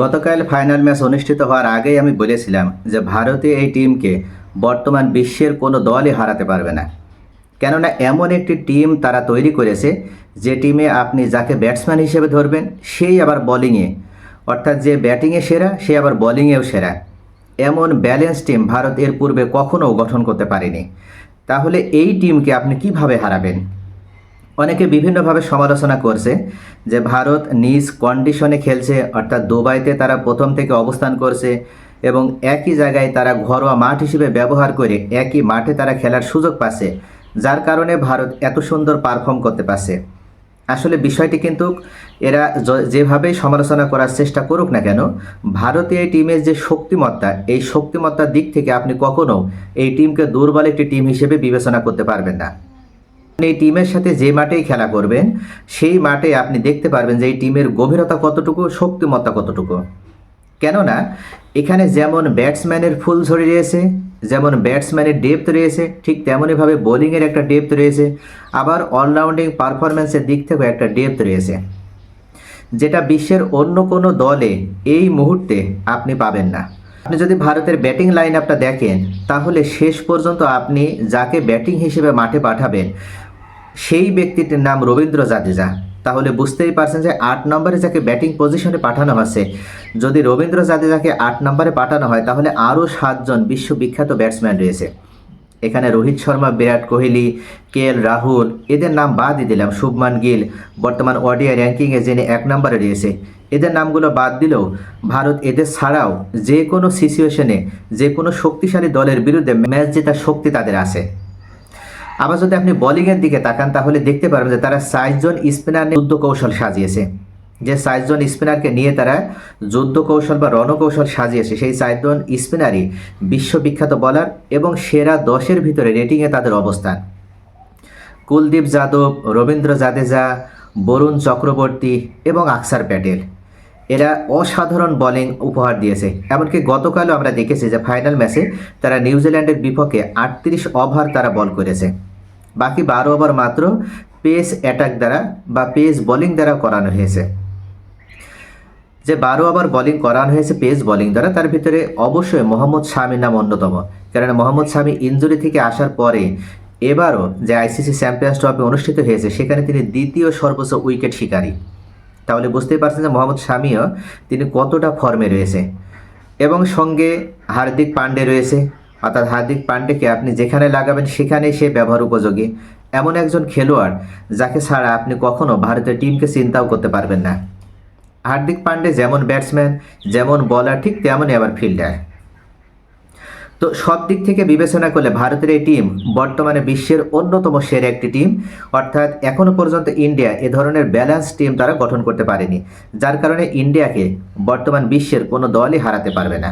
গতকাল final match অনুষ্ঠিত হওয়ার আগেই আমি বলেছিলাম যে ভারতীয় এই টিমকে বর্তমান বিশ্বের কোনো দলই হারাতে পারবে না। কেননা এমন একটি টিম তারা তৈরি করেছে যে টিমে আপনি যাকে ব্যাটসম্যান হিসেবে ধরবেন সেই আবার বোলিংয়ে, অর্থাৎ যে ব্যাটিংয়ে সেরা সে আবার বোলিংয়েও সেরা। এমন ব্যালেন্স টিম ভারত এর পূর্বে কখনও গঠন করতে পারেনি। তাহলে এই টিমকে আপনি কিভাবে হারাবেন? অনেকে বিভিন্নভাবে সমালোচনা করছে যে ভারত নিজ কন্ডিশনে খেলছে, অর্থাৎ দুবাইতে তারা প্রথম থেকে অবস্থান করছে এবং একই জায়গায় তারা ঘরোয়া মাঠ হিসেবে ব্যবহার করে একই মাঠে তারা খেলার সুযোগ পাচ্ছে, যার কারণে ভারত এত সুন্দর পারফর্ম করতে পারছে। আসলে বিষয়টি কিন্তু এরা যেভাবেই সমালোচনা করার চেষ্টা করুক না কেন, ভারতীয় টিমের যে শক্তিমত্তা, এই শক্তিমত্তার দিক থেকে আপনি কখনো এই টিমকে দুর্বল একটি টিম হিসেবে বিবেচনা করতে পারবেন না। এই টিমের সাথে যে মাঠেই খেলা করবেন সেই মাঠে আপনি দেখতে পারবেন যে এই টিমের গভীরতা কতটুকু, শক্তিমত্তা কতটুকু। কেননা এখানে যেমন ব্যাটসম্যানের ফুলঝড়ি রয়েছে, যেমন ব্যাটসম্যানের ডেপথ রয়েছে, ঠিক তেমনইভাবে বোলিংয়ের একটা ডেপথ রয়েছে, আবার অলরাউন্ডিং পারফরম্যান্সের দিক থেকেও একটা ডেপথ রয়েছে, যেটা বিশ্বের অন্য কোনো দলে এই মুহূর্তে আপনি পাবেন না। আপনি যদি ভারতের ব্যাটিং লাইন আপটা দেখেন, তাহলে শেষ পর্যন্ত আপনি যাকে ব্যাটিং হিসেবে মাঠে পাঠাবেন সেই ব্যক্তিটির নাম রবীন্দ্র জাদেজা। তাহলে বুঝতেই পারছেন যে 8 নম্বরে যাকে ব্যাটিং পজিশনে পাঠানো হচ্ছে, যদি রবীন্দ্র জাদেজাকে 8 নম্বরে পাঠানো হয় তাহলে আরও 7 জন বিশ্ববিখ্যাত ব্যাটসম্যান রয়েছে। এখানে রোহিত শর্মা, বিরাট কোহলি, KL রাহুল, এদের নাম বাদই দিলাম, শুভমান গিল বর্তমান ওডিআই র্যাঙ্কিংয়ে যিনি 1 নম্বরে রয়েছে, এদের নামগুলো বাদ দিলেও ভারত এদের ছাড়াও যে কোনো সিচুয়েশনে যে কোনো শক্তিশালী দলের বিরুদ্ধে ম্যাচ জেতার শক্তি তাদের আছে। আবার যদি আপনি বোলিংয়ের দিকে তাকান তাহলে দেখতে পারবেন যে তারা 60 জন স্পিনার নিয়ে যুদ্ধ কৌশল সাজিয়েছে। যে 60 জন স্পিনারকে নিয়ে তারা যুদ্ধ কৌশল বা রণকৌশল সাজিয়েছে, সেই 60 জন স্পিনারই বিশ্ববিখ্যাত বোলার এবং সেরা 10-এর ভিতরে রেটিংয়ে তাদের অবস্থান। কুলদীপ যাদব, রবীন্দ্র জাদেজা, বরুণ চক্রবর্তী এবং আকসার প্যাটেল, এরা অসাধারণ বোলিং উপহার দিয়েছে। এমনকি গতকালও আমরা দেখেছি যে ফাইনাল ম্যাচে তারা নিউজিল্যান্ডের বিপক্ষে 38 ওভার তারা বল করেছে, বাকি 12 ওভার মাত্র পেস অ্যাটাক দ্বারা বা পেস বোলিং দ্বারা করানো হয়েছে। যে 12 ওভার বোলিং করানো হয়েছে পেস বোলিং দ্বারা, তার ভিতরে অবশ্যই মোহাম্মদ শামির নাম অন্যতম। কারণ মোহাম্মদ শামি ইনজুরি থেকে আসার পরে এবারও যে ICC চ্যাম্পিয়ন্স ট্রফি অনুষ্ঠিত হয়েছে সেখানে তিনি দ্বিতীয় সর্বোচ্চ উইকেট শিকারী। তাহলে বুঝতেই পারছেন যে মোহাম্মদ শামিও তিনি কতটা ফর্মে রয়েছে। এবং সঙ্গে হার্দিক পান্ডে রয়েছে, অর্থাৎ হার্দিক পান্ডেকে আপনি যেখানে লাগাবেন সেখানেই সে ব্যবহার উপযোগী। এমন একজন খেলোয়াড় যাকে ছাড়া আপনি কখনো ভারতের টিমকে চিন্তাও করতে পারবেন না। হার্দিক পান্ডে যেমন ব্যাটসম্যান, যেমন বলার, ঠিক তেমনই আবার ফিল্ডার। তো সব দিক থেকে বিবেচনা করলে ভারতের এই টিম বর্তমানে বিশ্বের অন্যতম সেরা একটি টিম। অর্থাৎ এখনও পর্যন্ত ইন্ডিয়া এ ধরনের ব্যালেন্স টিম তারা গঠন করতে পারেনি, যার কারণে ইন্ডিয়াকে বর্তমান বিশ্বের কোনো দলই হারাতে পারবে না।